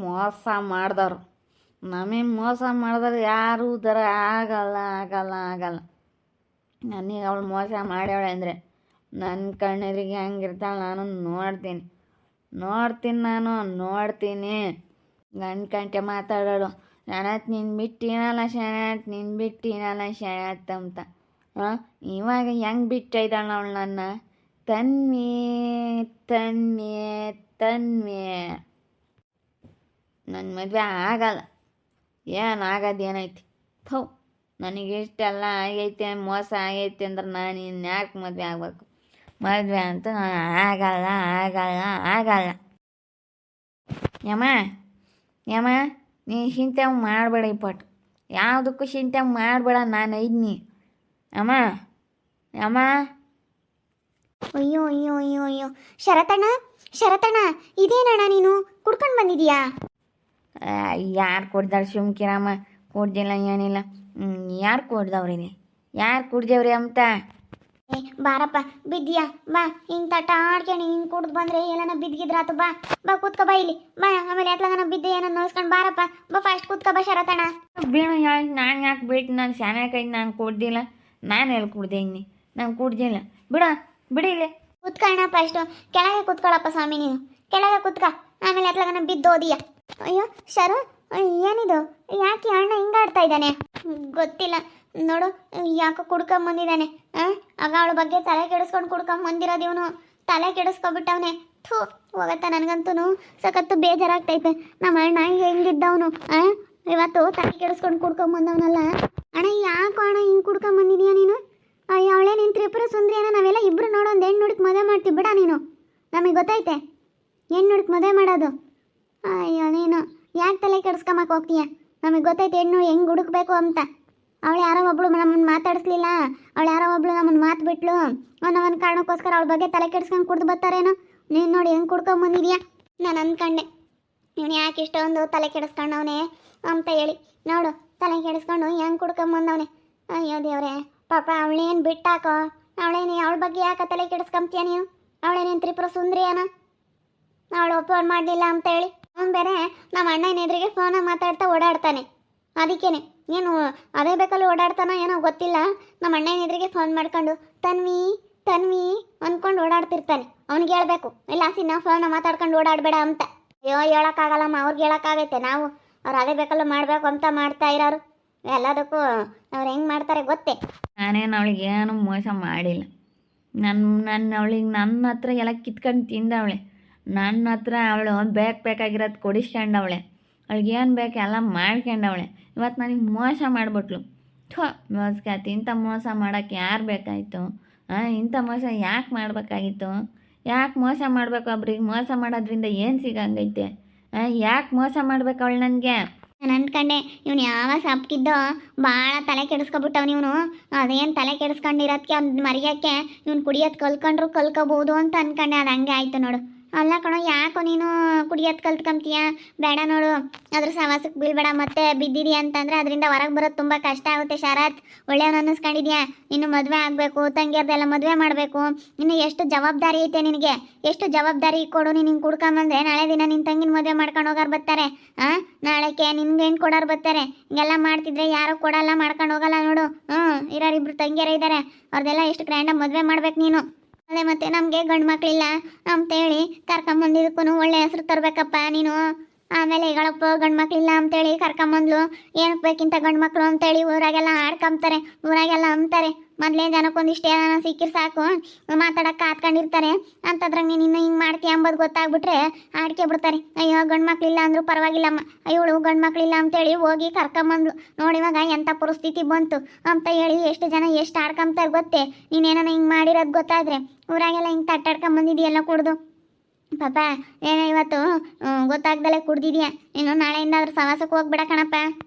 ಮೋಸ ಮಾಡ್ದವ್ರು. ನಮಗೆ ಮೋಸ ಮಾಡಿದ್ರೆ ಯಾರು ಉದ್ಧಾರ ಆಗಲ್ಲ ಆಗಲ್ಲ ಆಗಲ್ಲ. ನನಗೆ ಅವಳು ಮೋಸ ಮಾಡ್ಯಾವಳೆ ಅಂದರೆ ನನ್ನ ಕಣ್ಣೆದುರಿಗೆ ಹಂಗಿರ್ತಾಳೆ. ನಾನು ನೋಡ್ತೀನಿ. ಗಂಟೆ ಮಾತಾಡೋಳು ಶರತ್ ನಿನ್ನ ಬಿಟ್ಟಿನಲ್ಲ ಶರತ್ ಅಂತ. ಇವಾಗ ಹೆಂಗೆ ಬಿಟ್ಟಿದ್ದಾಳೆ ಅವಳು ನನ್ನ? ತನ್ವಿ ನನ್ನ ಮದುವೆ ಆಗಲ್ಲ. ಏನಾಗದೇನೈತಿ? ಥೂ, ನನಗೆ ಇಷ್ಟೆಲ್ಲ ಆಗೈತೆ, ಮೋಸ ಆಗೈತೆ ಅಂದ್ರೆ ನಾನು ಇನ್ಯಾಕೆ ಮದುವೆ ಆಗಬೇಕು? ಮದುವೆ ಅಂತೂ ನಾನು ಆಗಲ್ಲ. ಯಮ್ಮ ನೀ ಚಿಂತೆ ಮಾಡಬೇಡ. ಇಪ್ಪಟ್ಟು ಯಾವುದಕ್ಕೂ ಚಿಂತೆ ಮಾಡಬೇಡ, ನಾನು ಐದ್ನಿ. ಅಮ್ಮ ಅಯ್ಯೋ ಶರತಣ್ಣ ಇದೇನಣ್ಣ ನೀನು ಕುಡ್ಕೊಂಡು ಬಂದಿದೀಯಾ? ಯಾರು ಕುಡ್ದಾಳೆ? ಸುಮ್ಕಿರಮ್ಮ, ಕುಡ್ದಿಲ್ಲ ಏನಿಲ್ಲ. ಯಾರು ಕುಡ್ದವ್ರಿ? ಯಾರು ಕುಡ್ದೇವ್ರಿ ಅಂತ? ಬಾರಪ್ಪ, ಬಿದ್ದಿಯಾ? ಬಾ, ಹಿಂಗೆ ತಟ್ಟ ಆಡ್ಕೊಂಡು ಹಿಂಗೆ ಕುಡ್ದು ಬಂದರೆ ಎಲ್ಲನ ಬಿದ್ದಿದ್ರಾತು. ಬಾ ಕೂತ್ಕೊ, ಬಾ ಇಲ್ಲಿ ಬಾ. ಆಮೇಲೆ ಎತ್ಲಾಗನ ಬಿದ್ದು ಏನೋ ನೋಡ್ಸ್ಕೊಂಡು ಬಾರಪ್ಪ. ಬಾ ಫಾಸ್ಟ್ ಕೂತ್ಕೊ ಬಾ ಶರತಣ್ಣ. ಬೀಳು ನಾನು ಯಾಕೆ ಬಿಟ್ಟು? ನಾನು ಶಾನ್ಯಾಕೈದು, ನಾನು ಕುಡ್ದಿಲ್ಲ. ನಾನು ಎಲ್ಲಿ ಕುಡ್ದೆ ಇನ್ನಿ? ನಾನು ಕುಡ್ದಿಲ್ಲ. ಬಿಡಿ ಇಲ್ಲಿ ಕೂತ್ಕೊಳ್ಳೋಣ. ಫಸ್ಟು ಕೆಳಗೆ ಕೂತ್ಕೊಳ್ಳಪ್ಪ ಸ್ವಾಮಿ, ನೀನು ಕೆಳಗೆ ಕೂತ್ಕ. ಆಮೇಲೆ ಎತ್ಲಾಗನ ಬಿದ್ದೋದಿಯ. ಅಯ್ಯೋ ಶರು, ಏನಿದು? ಯಾಕೆ ಅಣ್ಣ ಹಿಂಗಾಡ್ತಾ ಇದ್ದಾನೆ? ಗೊತ್ತಿಲ್ಲ ನೋಡು, ಯಾಕೆ ಕುಡ್ಕೊಂಬಂದಿದ್ದಾನೆ. ಆಗ ಅವಳ ಬಗ್ಗೆ ತಲೆ ಕೆಡಿಸ್ಕೊಂಡು ಕುಡ್ಕೊಂಬಂದಿರೋದು ಇವನು. ತಲೆ ಕೆಡಿಸ್ಕೊಬಿಟ್ಟವನೆ. ಥೂ, ಹೋಗತ್ತ. ನನಗಂತೂ ಸಖತ್ತು ಬೇಜಾರಾಗ್ತೈತೆ. ನಮ್ಮ ಅಣ್ಣ ಹೆಂಗಿದ್ದವನು ಇವತ್ತು ತಲೆ ಕೆಡಿಸ್ಕೊಂಡು ಕುಡ್ಕೊಂಬಂದವನಲ್ಲ. ಅಣ್ಣ ಯಾಕೋ ಅಣ್ಣ ಹಿಂಗೆ ಕುಡ್ಕೊಂಬಂದಿದೀಯ ನೀನು? ಅಯ್ಯೋ ಅವಳೇ ನೀನು ತ್ರಿಪುರ ಸುಂದ್ರಿಯನ. ನಾವೆಲ್ಲ ಇಬ್ಬರು ನೋಡೋ ಒಂದು ಹೆಣ್ಣು ಹುಡುಕ್ ಮದುವೆ ಮಾಡ್ತೀವಿ ಬಿಡ ನೀನು. ನಮಗೆ ಗೊತ್ತೈತೆ ಹೆಣ್ಣು ಹುಡುಕ್ ಮದುವೆ ಮಾಡೋದು. ಅಯ್ಯೋ ನೀನು ಯಾಕೆ ತಲೆ ಕೆಡಿಸ್ಕೊಂಬಕ್ಕೆ ಹೋಗ್ತೀಯ? ನಮಗೆ ಗೊತ್ತೈತೆ ಹೆಣ್ಣು ಹೆಂಗೆ ಹುಡುಕ್ಬೇಕು ಅಂತ. ಅವಳು ಯಾರೋ ಒಬ್ಳು ನಮ್ಮನ್ನು ಮಾತಾಡಿಸ್ಲಿಲ್ಲ, ಅವಳು ಯಾರೋ ಒಬ್ಳು ನಮ್ಮನ್ನು ಮಾತು ಬಿಟ್ಲು ಅನ್ನೋ ಒಂದು ಕಾರಣಕ್ಕೋಸ್ಕರ ಅವಳ ಬಗ್ಗೆ ತಲೆ ಕೆಡಿಸ್ಕೊಂಡು ಕುಡ್ದು ಬರ್ತಾರೇನೋ. ನೀನು ನೋಡಿ ಹೆಂಗೆ ಕುಡ್ಕೊಂಬಂದಿದ್ಯಾ. ನಾನು ಅಂದ್ಕೊಂಡೆ ಇವನು ಯಾಕೆ ಇಷ್ಟೊಂದು ತಲೆ ಕೆಡಿಸ್ಕೊಂಡವನೇ ಅಂತ ಹೇಳಿ. ನೋಡು ತಲೆ ಕೆಡಿಸ್ಕೊಂಡು ಹೆಂಗೆ ಕುಡ್ಕೊಂಬಂದವನೆ. ಅಯ್ಯೋ ದೇವ್ರೆ, ಪಾಪ ಅವಳೇನು ಬಿಟ್ಟಾಕೋ. ಅವಳ ಬಗ್ಗೆ ಯಾಕೆ ತಲೆ ಕೆಡಿಸ್ಕೊಂತೀಯ ನೀನು? ಅವಳೇನೇನು ತ್ರಿಪುರ ಸುಂದ್ರಿಯನ? ಅವಳು ಫೋನ್ ಮಾಡಲಿಲ್ಲ ಅಂತ ಹೇಳಿ ಅವನು ಬೇರೆ ನಮ್ಮ ಅಣ್ಣನ ಎದುರಿಗೆ ಫೋನಾಗ ಮಾತಾಡ್ತಾ ಓಡಾಡ್ತಾನೆ. ಅದಕ್ಕೇನೆ ಏನು ಅದೇ ಬೇಕಲ್ಲಿ ಓಡಾಡ್ತಾನೋ ಏನೋ ಗೊತ್ತಿಲ್ಲ. ನಮ್ಮ ಅಣ್ಣನ ಎದುರಿಗೆ ಫೋನ್ ಮಾಡ್ಕೊಂಡು ತನ್ವಿ ಅಂದ್ಕೊಂಡು ಓಡಾಡ್ತಿರ್ತಾನೆ. ಅವ್ನಿಗೆ ಹೇಳ್ಬೇಕು, ಇಲ್ಲ ನಾವು ಫೋನ ಮಾತಾಡ್ಕೊಂಡು ಓಡಾಡಬೇಡ ಅಂತ. ಅಯ್ಯೋ ಹೇಳೋಕ್ಕಾಗಲ್ಲಮ್ಮ, ಅವ್ರಿಗೆ ಹೇಳೋಕ್ಕಾಗೈತೆ. ಅವ್ರು ಅದೇ ಬೇಕಲ್ಲ ಮಾಡಬೇಕು ಅಂತ ಮಾಡ್ತಾ ಇರೋರು. ಎಲ್ಲದಕ್ಕೂ ಅವ್ರು ಹೆಂಗೆ ಮಾಡ್ತಾರೆ ಗೊತ್ತೇ. ನಾನೇನು ಅವಳಿಗೆ ಏನು ಮೋಸ ಮಾಡಿಲ್ಲ. ಅವಳಿಗೆ ನನ್ನ ಹತ್ರ ಎಲ್ಲ ಕಿತ್ಕೊಂಡು ತಿಂದವಳೆ. ನನ್ನ ಹತ್ರ ಅವಳು ಬೇಕಾಗಿರೋದು ಕೊಡಿಸ್ಕೊಂಡವಳೆ. ಅವಳಿಗೆ ಏನು ಬೇಕು ಎಲ್ಲ ಮಾಡ್ಕೊಂಡವಳೆ. ಇವತ್ತು ನನಗೆ ಮೋಸ ಮಾಡಿಬಿಟ್ಲು. ಮೋಸ್ಕಾತಿ, ಇಂಥ ಮೋಸ ಮಾಡೋಕ್ಕೆ ಯಾರು ಬೇಕಾಯಿತು? ಇಂಥ ಮೋಸ ಯಾಕೆ ಮಾಡಬೇಕಾಗಿತ್ತು? ಯಾಕೆ ಮೋಸ ಮಾಡಬೇಕು? ಒಬ್ರಿಗೆ ಮೋಸ ಮಾಡೋದ್ರಿಂದ ಏನು ಸಿಗಂಗೈತೆ? ಯಾಕೆ ಮೋಸ ಮಾಡ್ಬೇಕು ಅವಳು ನನಗೆ? ನಾನು ಅಂದ್ಕೊಂಡೆ ಇವನು ಯಾವ ಸಪ್ಕಿದ್ದೋ ಭಾಳ ತಲೆ ಕೆಡಿಸ್ಕೊಬಿಟ್ಟವನು ಇವನು. ಅದೇನು ತಲೆ ಕೆಡಿಸ್ಕೊಂಡಿರೋದಕ್ಕೆ ಅವ್ನು ಮರೆಯೋಕ್ಕೆ ಇವನು ಕುಡಿಯೋದು ಕಲ್ಕೋಬೋದು ಅಂತ ಅಂದ್ಕೊಂಡೆ. ಅದು ಹಂಗೆ ಆಯಿತು ನೋಡು. ಅಲ್ಲ ಕಣೋ, ಯಾಕೋ ನೀನು ಕುಡಿಯೋದು ಕಲ್ತ್ಕೊಂತೀಯ? ಬೇಡ ನೋಡು, ಅದ್ರ ಸವಾಸಕ್ಕೆ ಬೀಳ್ಬೇಡ. ಮತ್ತೆ ಬಿದ್ದಿದ್ಯಾ ಅಂತಂದರೆ ಅದರಿಂದ ಹೊರಗೆ ಬರೋದು ತುಂಬ ಕಷ್ಟ ಆಗುತ್ತೆ. ಶರತ್, ಒಳ್ಳೆಯವನು ಅನ್ನಿಸ್ಕೊಂಡಿದ್ಯಾ? ಇನ್ನು ಮದುವೆ ಆಗಬೇಕು, ತಂಗಿಯರ್ದೆಲ್ಲ ಮದುವೆ ಮಾಡಬೇಕು. ಇನ್ನು ಎಷ್ಟು ಜವಾಬ್ದಾರಿ ಐತೆ ನಿನಗೆ? ಎಷ್ಟು ಜವಾಬ್ದಾರಿ ಕೊಡು. ನೀನು ಹಿಂಗೆ ಕುಡ್ಕೊಂಬಂದ್ರೆ ನಾಳೆ ದಿನ ನಿನ್ನ ತಂಗಿನ ಮದುವೆ ಮಾಡ್ಕೊಂಡು ಹೋಗೋರು ಬರ್ತಾರೆ. ನಾಳೆಗೆ ನಿನ್ಗೆ ಹೆಣ್ಣು ಕೊಡೋರು ಬರ್ತಾರೆ. ಹಿಂಗೆಲ್ಲ ಮಾಡ್ತಿದ್ರೆ ಯಾರು ಕೊಡಲ್ಲ, ಮಾಡ್ಕೊಂಡು ಹೋಗಲ್ಲ ನೋಡು. ಇರೋರು ಇಬ್ಬರು ತಂಗಿಯರ ಇದ್ದಾರೆ, ಅವ್ರದ್ದೆಲ್ಲ ಎಷ್ಟು ಗ್ರ್ಯಾಂಡಾಗಿ ಮದುವೆ ಮಾಡ್ಬೇಕು ನೀನು. ಅದೇ ಮತ್ತೆ ನಮಗೆ ಗಂಡು ಮಕ್ಕಳಿಲ್ಲ ಅಂತೇಳಿ ಕರ್ಕೊಂಬಂದಿದ್ದಕ್ಕೂ ಒಳ್ಳೆ ಹೆಸರು ತರಬೇಕಪ್ಪ ನೀನು. ಆಮೇಲೆ ಈಗಳಪ್ಪ ಗಂಡು ಮಕ್ಕಳಿಲ್ಲ ಅಂತೇಳಿ ಕರ್ಕೊಂಬಂದ್ಲು. ಏನಕ್ಕೆ ಬೇಕಿಂತ ಗಂಡು ಮಕ್ಕಳು ಅಂತೇಳಿ ಊರಾಗೆಲ್ಲ ಆಡ್ಕೊಂತಾರೆ, ಊರಾಗೆಲ್ಲ ಅಂತಾರೆ. ಮೊದಲೇ ಜನಕ್ಕೊಂದಿಷ್ಟು ಏನೋ ಸಿಕ್ಕಿರ್ ಸಾಕು ಮಾತಾಡೋಕೆ ಕಾತ್ಕೊಂಡಿರ್ತಾರೆ. ಅಂತದ್ರಾಗ ನೀನು ಇನ್ನೂ ಹಿಂಗೆ ಮಾಡ್ತೀಯ ಅಂಬೋದು ಗೊತ್ತಾಗ್ಬಿಟ್ರೆ ಆಡ್ಕೆ ಬಿಡ್ತಾರೆ. ಅಯ್ಯೋ ಗಂಡು ಮಕ್ಕಳಿಲ್ಲ ಅಂದರೂ ಪರವಾಗಿಲ್ಲಮ್ಮ, ಇವಳು ಗಂಡು ಮಕ್ಕಳಿಲ್ಲ ಅಂತೇಳಿ ಹೋಗಿ ಕರ್ಕೊಂಬಂದ್ಲು. ನೋಡಿ ಇವಾಗ ಎಂಥ ಪರಿಸ್ಥಿತಿ ಬಂತು ಅಂತ ಹೇಳಿ ಎಷ್ಟು ಜನ ಎಷ್ಟು ಆಡ್ಕೊಂತಾರೆ ಗೊತ್ತೇ. ನೀನೇನೋ ಹಿಂಗೆ ಮಾಡಿರೋದು ಗೊತ್ತಾದರೆ ಊರಾಗೆಲ್ಲ ಹಿಂಗೆ ತಟ್ಟಾಡ್ಕೊಂಬಂದಿದೆಯಲ್ಲ ಕುಡ್ದು. ಪಾಪ ಏನೋ ಇವತ್ತು ಗೊತ್ತಾಗ್ದಲ್ಲೇ ಕುಡ್ದಿದ್ಯಾ. ಇನ್ನು ನಾಳೆಯಿಂದ ಅದ್ರ ಸವಾಸಕ್ಕೆ ಹೋಗ್ಬಿಡ ಕಣಪ್ಪ.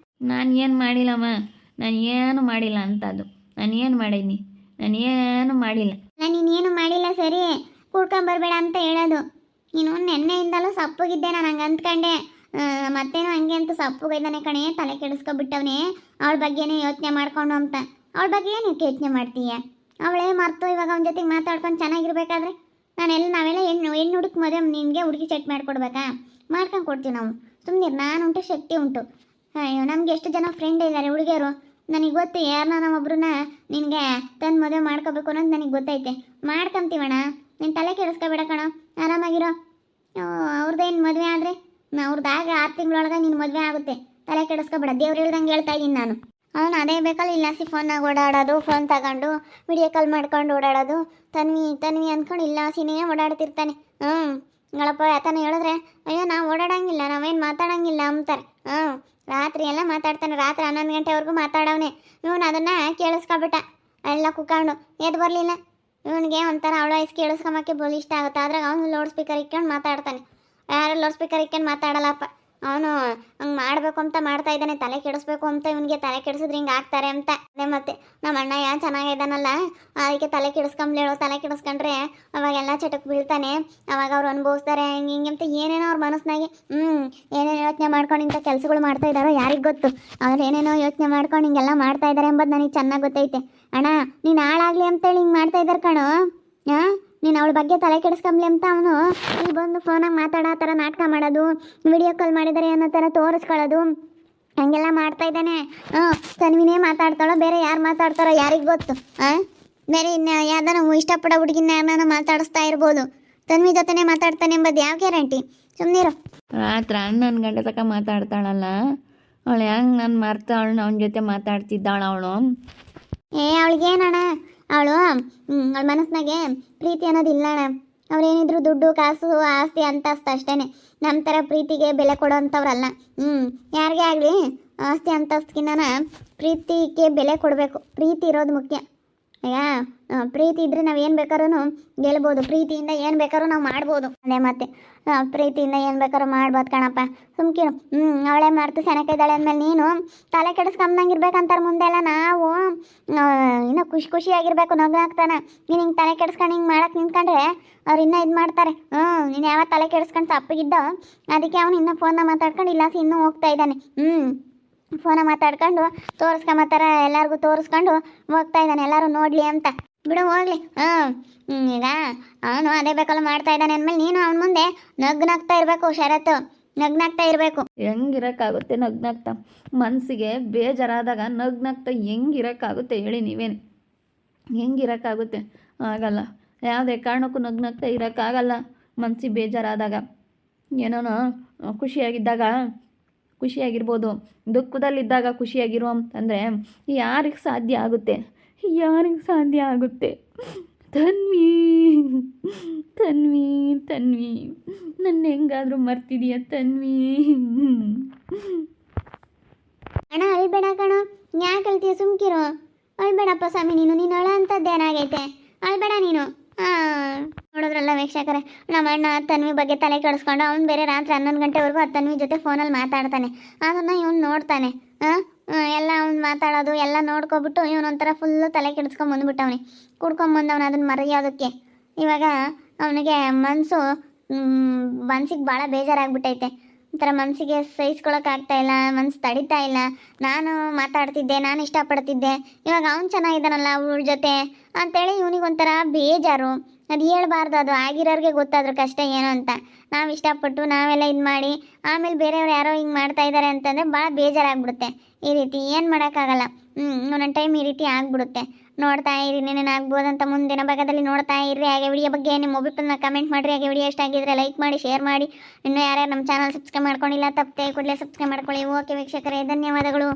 ನಾನು ಏನು ಮಾಡಿಲ್ಲಮ್ಮ, ನಾನು ಏನು ಮಾಡಿಲ್ಲ ಅಂತದ್ದು. ನಾನು ಏನು ಮಾಡೀನಿ? ನಾನು ಏನು ಮಾಡಿಲ್ಲ. ನೀನೇನು ಮಾಡಿಲ್ಲ ಸರಿ, ಕುಡ್ಕೊಂಬರ್ಬೇಡ ಅಂತ ಹೇಳೋದು. ನೀನು ನೆನ್ನೆಯಿಂದಲೂ ಸಪ್ಪಗಿದ್ದೆ. ನಾನು ಹಂಗೆ ಅಂದ್ಕೊಂಡೆ ಮತ್ತೇನೋ ಹಂಗೆ ಅಂತ ಸಪ್ಪಗಿದ್ದಾನೆ ಕಣೆ, ತಲೆ ಕೆಡಿಸ್ಕೊಬಿಟ್ಟವನೇ ಅವಳ ಬಗ್ಗೆನೇ ಯೋಚನೆ ಮಾಡ್ಕೊಂಡು ಅಂತ. ಅವಳ ಬಗ್ಗೆ ಏನು ಯೋಚನೆ ಮಾಡ್ತೀಯ? ಅವಳೇ ಮರ್ತು ಇವಾಗ ಅವನ ಜೊತೆಗೆ ಮಾತಾಡ್ಕೊಂಡು ಚೆನ್ನಾಗಿರ್ಬೇಕಾದ್ರೆ ನಾವೆಲ್ಲ ಹೆಣ್ಣು ಹುಡುಕ್ ಮದುವೆ ನಿನಗೆ ಹುಡುಗಿ ಸೆಟ್ ಮಾಡಿಕೊಡ್ಬೇಕಾ? ಮಾಡ್ಕೊಂಡು ಕೊಡ್ತೀವಿ ನಾವು. ಸುಮ್ಮನೆ ನಾನುಂಟು ಶಕ್ತಿ ಉಂಟು. ಅಯ್ಯೋ ನಮ್ಗೆ ಎಷ್ಟು ಜನ ಫ್ರೆಂಡ್ ಇದ್ದಾರೆ ಹುಡುಗಿಯರು, ನನಗೆ ಗೊತ್ತು ಯಾರನ್ನ ನಮ್ಮೊಬ್ರನ್ನ ನಿನಗೆ ತಂದು ಮದುವೆ ಮಾಡ್ಕೋಬೇಕು ಅನ್ನೋದು ನನಗೆ ಗೊತ್ತೈತೆ. ಮಾಡ್ಕೊಂತೀವಣ್ಣ, ನೀನು ತಲೆ ಕೆಡಿಸ್ಕೊಬೇಡ ಕಣ, ಆರಾಮಾಗಿರೋ. ಅವ್ರದ್ದೇನು ಮದುವೆ ಆದರೆ ಅವ್ರದ್ದಾಗ 6 ತಿಂಗಳೊಳಗೆ ನಿನ್ನ ಮದುವೆ ಆಗುತ್ತೆ, ತಲೆ ಕೆಡಿಸ್ಕೊಬೇಡ. ದೇವ್ರು ಹೇಳ್ದಂಗೆ ಹೇಳ್ತಾ ಇದ್ದೀನಿ ನಾನು. ಅವನು ಅದೇ ಬೇಕಲ್ಲ ಇಲ್ಲ ಫೋನ್ನಾಗ ಓಡಾಡೋದು, ಫೋನ್ ತಗೊಂಡು ವಿಡಿಯೋ ಕಾಲ್ ಮಾಡ್ಕೊಂಡು ಓಡಾಡೋದು, ತನ್ವಿ ತನ್ವಿ ಅಂದ್ಕೊಂಡು ಇಲ್ಲ ಸಿನೇ ಓಡಾಡ್ತಿರ್ತಾನೆ. ಗಳಪ್ಪ ಯಾತನ ಹೇಳಿದ್ರೆ ಅಯ್ಯೋ ನಾವು ಓಡಾಡಂಗಿಲ್ಲ, ನಾವೇನು ಮಾತಾಡಂಗಿಲ್ಲ ಅಂತಾರೆ. ರಾತ್ರಿ ಎಲ್ಲ ಮಾತಾಡ್ತಾನೆ, ರಾತ್ರಿ 11 ಗಂಟೆವರೆಗೂ ಮಾತಾಡವನೆ. ಇವನು ಅದನ್ನು ಕೇಳಿಸ್ಕೊಬಿಟ್ಟ, ಎಲ್ಲ ಕುಕ್ಕೊಂಡು ಎದ್ದು ಬರಲಿಲ್ಲ. ಇವನಿಗೆ ಒಂಥರ ಅವಳ ವಯಸ್ಸು ಕೇಳಿಸ್ಕೊಂಬಕ್ಕೆ ಬೋಲ್ ಇಷ್ಟ ಆಗುತ್ತೆ. ಅದ್ರಾಗ ಅವನು ಲೌಡ್ ಸ್ಪೀಕರ್ ಇಟ್ಕೊಂಡು ಮಾತಾಡ್ತಾನೆ. ಯಾರು ಲೌಡ್ ಸ್ಪೀಕರ್ ಇಟ್ಕೊಂಡು ಮಾತಾಡಲ್ಲಪ್ಪ. ಅವನು ಹಂಗೆ ಮಾಡಬೇಕು ಅಂತ ಮಾಡ್ತಾ ಇದ್ದಾನೆ, ತಲೆ ಕೆಡಿಸ್ಬೇಕು ಅಂತ. ಇವನಿಗೆ ತಲೆ ಕೆಡಿಸಿದ್ರೆ ಹಿಂಗೆ ಆಗ್ತಾರೆ ಅಂತ. ಅದೇ ಮತ್ತೆ ನಮ್ಮ ಅಣ್ಣ ಚೆನ್ನಾಗಿದ್ದಾನಲ್ಲ, ಅದಕ್ಕೆ ತಲೆ ಕೆಡಿಸ್ಕೊಂಬ್ಲೇಳು. ತಲೆ ಕೆಡಿಸ್ಕೊಂಡ್ರೆ ಅವಾಗೆಲ್ಲ ಚಟಕ್ಕೆ ಬೀಳ್ತಾನೆ, ಅವಾಗ ಅವ್ರು ಅನುಭವಿಸ್ತಾರೆ ಹಿಂಗೆ ಹಿಂಗೆ ಅಂತ ಏನೇನೋ ಅವ್ರ ಮನಸ್ಸಿನಾಗೆ ಏನೇನೋ ಯೋಚನೆ ಮಾಡ್ಕೊಂಡು ಇಂಥ ಕೆಲಸಗಳು ಮಾಡ್ತಾ ಇದ್ದಾರೋ ಯಾರಿಗೆ ಗೊತ್ತು. ಅವ್ರು ಏನೇನೋ ಯೋಚನೆ ಮಾಡ್ಕೊಂಡು ಹಿಂಗೆಲ್ಲ ಮಾಡ್ತಾ ಇದ್ದಾರೆ ಎಂಬುದು ನನಗೆ ಚೆನ್ನಾಗಿ ಗೊತ್ತೈತೆ. ಅಣ್ಣ ನೀನು ಹಾಳಾಗಲಿ ಅಂತೇಳಿ ಹಿಂಗೆ ಮಾಡ್ತಾ ಇದ್ದಾರೆ ಕಣೋ. ನೀನು ಅವಳ ಬಗ್ಗೆ ತಲೆ ಕೆಡಿಸ್ಕೊಂಬ್ಲಿ ಅಂತ ಅವನು ಇಲ್ಲಿ ಬಂದು ಫೋನಾಗ ಮಾತಾಡೋ ಥರ ನಾಟಕ ಮಾಡೋದು, ವಿಡಿಯೋ ಕಾಲ್ ಮಾಡಿದ್ದಾರೆ ಅನ್ನೋ ಥರ ತೋರಿಸ್ಕೊಳ್ಳೋದು, ಹಂಗೆಲ್ಲ ಮಾಡ್ತಾ ಇದ್ದಾನೆ. ತನ್ವಿನೇ ಮಾತಾಡ್ತಾಳೋ ಬೇರೆ ಯಾರು ಮಾತಾಡ್ತಾರೋ ಯಾರಿಗೆ ಗೊತ್ತು. ಬೇರೆ ಇನ್ನು ಯಾವ್ದಾನ ಇಷ್ಟಪಡೋ ಹುಡುಗಿನ ಯಾರನ್ನ ಮಾತಾಡಿಸ್ತಾ ಇರ್ಬೋದು, ತನ್ವಿ ಜೊತೆನೇ ಮಾತಾಡ್ತಾನೆ ಎಂಬುದು ಯಾವ ಗ್ಯಾರಂಟಿ? ಸುಮ್ಮನಿರು. ರಾತ್ರಿ 11 ಗಂಟೆ ತನಕ ಮಾತಾಡ್ತಾಳಲ್ಲ ಅವಳು, ಹೆಂಗೆ ನಾನು ಮರ್ತಾವಳು ಅವನ ಜೊತೆ ಮಾತಾಡ್ತಿದ್ದಾಳು ಅವಳು. ಅವಳಿಗೇನಣ್ಣ, ಅವಳು ಅವಳ ಮನಸ್ಸಿನಾಗೆ ಪ್ರೀತಿ ಅನ್ನೋದಿಲ್ಲ ಅಣ್ಣ. ಅವ್ರೇನಿದ್ರು ದುಡ್ಡು ಕಾಸು ಆಸ್ತಿ ಅಂತಸ್ತು ಅಷ್ಟೇ. ನಮ್ಮ ಥರ ಪ್ರೀತಿಗೆ ಬೆಲೆ ಕೊಡೋವಂಥವ್ರಲ್ಲ. ಯಾರಿಗೇ ಆಗಲಿ ಆಸ್ತಿ ಅಂತಸ್ತಿಗಿನ್ನ ಪ್ರೀತಿಗೆ ಬೆಲೆ ಕೊಡಬೇಕು. ಪ್ರೀತಿ ಇರೋದು ಮುಖ್ಯ. ಈಗ ಪ್ರೀತಿ ಇದ್ದರೆ ನಾವು ಏನು ಬೇಕಾದ್ರೂ ಗೆಲ್ಬೋದು, ಪ್ರೀತಿಯಿಂದ ಏನು ಬೇಕಾದ್ರೂ ನಾವು ಮಾಡ್ಬೋದು. ಅದೇ ಮತ್ತೆ ಪ್ರೀತಿಯಿಂದ ಏನು ಬೇಕಾದ್ರೂ ಮಾಡ್ಬೋದು ಕಣಪ್ಪ. ಸುಮ್ಕಿರು. ಅವಳೇ ಮಾಡ್ತು ಸೆನಕೈದಾಳೆ ಅಂದಮೇಲೆ ನೀನು ತಲೆ ಕೆಡಿಸ್ಕೊಂಬಂಗೆ ಇರ್ಬೇಕಂತಾರೆ ಮುಂದೆಲ್ಲ. ನಾವು ಇನ್ನೂ ಖುಷಿಯಾಗಿರ್ಬೇಕು, ನಗ್ನಾಗ್ತಾನೆ. ನೀನು ಹಿಂಗೆ ತಲೆ ಕೆಡಿಸ್ಕೊಂಡು ಹಿಂಗೆ ಮಾಡಕ್ಕೆ ನಿಂತ್ಕೊಂಡ್ರೆ ಅವ್ರು ಇನ್ನೂ ಇದು ಮಾಡ್ತಾರೆ. ನೀನು ಯಾವ ತಲೆ ಕೆಡಿಸ್ಕೊಂಡು ತಪ್ಪಿಗಿದ್ದೋ ಅದಕ್ಕೆ ಅವನು ಇನ್ನೂ ಫೋನ್ನ ಮಾತಾಡ್ಕೊಂಡು ಇಲ್ಲ ಇನ್ನೂ ಹೋಗ್ತಾ ಇದ್ದಾನೆ. ಫೋನ ಮಾತಾಡ್ಕೊಂಡು ತೋರಿಸ್ಕೊಂಬತ್ತಾರ, ಎಲ್ಲರಿಗೂ ತೋರಿಸ್ಕೊಂಡು ಹೋಗ್ತಾ ಇದ್ದಾನೆ, ಎಲ್ಲರೂ ನೋಡಲಿ ಅಂತ. ಬಿಡು ಹೋಗ್ಲಿ. ಈಗ ಅವನು ಅದೇ ಬೇಕಲ್ಲ ಮಾಡ್ತಾ ಇದ್ದಾನೆ ಅಂದಮೇಲೆ ನೀನು ಅವನ ಮುಂದೆ ನಗ್ನಾಗ್ತಾ ಇರಬೇಕು. ಷರತ್ತು ನಗ್ನಾಗ್ತಾ ಇರಬೇಕು. ಹೆಂಗಿರೋಕ್ಕಾಗುತ್ತೆ ನಗ್ನಾಗ್ತಾ? ಮನಸ್ಸಿಗೆ ಬೇಜಾರಾದಾಗ ನಗ್ನಾಗ್ತಾ ಹೆಂಗಿರೋಕ್ಕಾಗುತ್ತೆ ಹೇಳಿ ನೀವೇನು? ಹೆಂಗಿರೋಕ್ಕಾಗುತ್ತೆ? ಆಗಲ್ಲ. ಯಾವುದೇ ಕಾರಣಕ್ಕೂ ನಗ್ನಾಗ್ತಾ ಇರೋಕ್ಕಾಗಲ್ಲ. ಮನಸ್ಸಿಗೆ ಬೇಜಾರಾದಾಗ ಏನೋ ಖುಷಿಯಾಗಿದ್ದಾಗ ಖುಷಿಯಾಗಿರ್ಬೋದು, ದುಃಖದಲ್ಲಿದ್ದಾಗ ಖುಷಿಯಾಗಿರೋ ಅಂತಂದರೆ ಯಾರಿಗೆ ಸಾಧ್ಯ ಆಗುತ್ತೆ? ಯಾರಿಗೆ ಸಾಧ್ಯ ಆಗುತ್ತೆ? ತನ್ವಿ ತನ್ವಿ ತನ್ವಿ ನನ್ನ ಹೆಂಗಾದರೂ ಮರ್ತಿದೀಯ ತನ್ವಿ? ಅಣ್ಣ ಅಳ್ಬೇಡ ಕಣೋ, ಯಾಕೆ ಅಳ್ತೀಯ? ಸುಮ್ಕಿರು. ಅಳ್ಬೇಡಪ್ಪ ಸ್ವಾಮಿ, ನೀನು ಅಳ ಅಂತದ್ದೇನಾಗೈತೆ? ಅಳ್ಬೇಡ ನೀನು. ನೋಡೋದ್ರಲ್ಲ ವೀಕ್ಷಕರೇ, ನಮ್ಮ ಅಣ್ಣ ತನ್ವಿ ಬಗ್ಗೆ ತಲೆ ಕೆಡಿಸ್ಕೊಂಡು ಅವ್ನು ಬೇರೆ ರಾತ್ರಿ 11 ಗಂಟೆವರೆಗೂ ಆ ತನ್ವಿ ಜೊತೆ ಫೋನಲ್ಲಿ ಮಾತಾಡ್ತಾನೆ. ಅದನ್ನು ಇವನು ನೋಡ್ತಾನೆ. ಎಲ್ಲ ಅವ್ನು ಮಾತಾಡೋದು ಎಲ್ಲ ನೋಡ್ಕೊಬಿಟ್ಟು ಇವನೊಂಥರ ಫುಲ್ಲು ತಲೆ ಕೆಡಿಸ್ಕೊಂಡು ಬಂದ್ಬಿಟ್ಟವನೆ. ಕುಡ್ಕೊಂಬಂದವನು ಅದನ್ನು ಮರೆಯೋದಕ್ಕೆ. ಇವಾಗ ಅವನಿಗೆ ಮನ್ಸಿಗೆ ಭಾಳ ಬೇಜಾರಾಗ್ಬಿಟ್ಟೈತೆ. ಒಂಥರ ಮನಸ್ಸಿಗೆ ಸಹಿಸ್ಕೊಳಕ್ಕಾಗ್ತಾ ಇಲ್ಲ, ಮನ್ಸು ತಡಿತಾ ಇಲ್ಲ. ನಾನು ಮಾತಾಡ್ತಿದ್ದೆ, ನಾನು ಇಷ್ಟಪಡ್ತಿದ್ದೆ, ಇವಾಗ ಅವ್ನು ಚೆನ್ನಾಗಿದ್ದಾನಲ್ಲ ಅವಳ ಜೊತೆ ಅಂತೇಳಿ ಇವನಿಗೊಂಥರ ಬೇಜಾರು. ಅದು ಹೇಳ್ಬಾರ್ದು, ಅದು ಆಗಿರೋರಿಗೆ ಗೊತ್ತಾದ್ರ ಕಷ್ಟ ಏನು ಅಂತ. ನಾವು ಇಷ್ಟಪಟ್ಟು ನಾವೆಲ್ಲ ಇದು ಮಾಡಿ ಆಮೇಲೆ ಬೇರೆಯವ್ರು ಯಾರೋ ಹಿಂಗೆ ಮಾಡ್ತಾ ಇದ್ದಾರೆ ಅಂತಂದರೆ ಭಾಳ ಬೇಜಾರಾಗ್ಬಿಡುತ್ತೆ. ಈ ರೀತಿ ಏನು ಮಾಡೋಕ್ಕಾಗಲ್ಲ. ಒಂದೊಂದು ಟೈಮ್ ಈ ರೀತಿ ಆಗಿಬಿಡುತ್ತೆ. ನೋಡ್ತಾ ಇರಿ, ಏನೇನು ಆಗ್ಬೋದಂತ ಮುಂದಿನ ಭಾಗದಲ್ಲಿ ನೋಡ್ತಾ ಇರ್ರಿ. ಹಾಗೆ ವಿಡಿಯೋ ಬಗ್ಗೆ ನಿಮ್ಮ ಒಬಿಪನ್ನ ಕಮೆಂಟ್ ಮಾಡಿರಿ. ಹಾಗೆ ವಿಡಿಯೋ ಇಷ್ಟ ಆಗಿದ್ರೆ ಲೈಕ್ ಮಾಡಿ, ಶೇರ್ ಮಾಡಿ. ಇನ್ನೂ ಯಾರ್ಯಾರು ನಮ್ಮ ಚಾನಲ್ ಸಬ್ಸ್ಕ್ರೈಬ್ ಮಾಡ್ಕೊಂಡಿಲ್ಲ ತಪ್ಪದೆ ಕೂಡಲೇ ಸಬ್ಸ್ಕ್ರೈಬ್ ಮಾಡ್ಕೊಳ್ಳಿ. ಓಕೆ ವೀಕ್ಷಕರೇ, ಧನ್ಯವಾದಗಳು.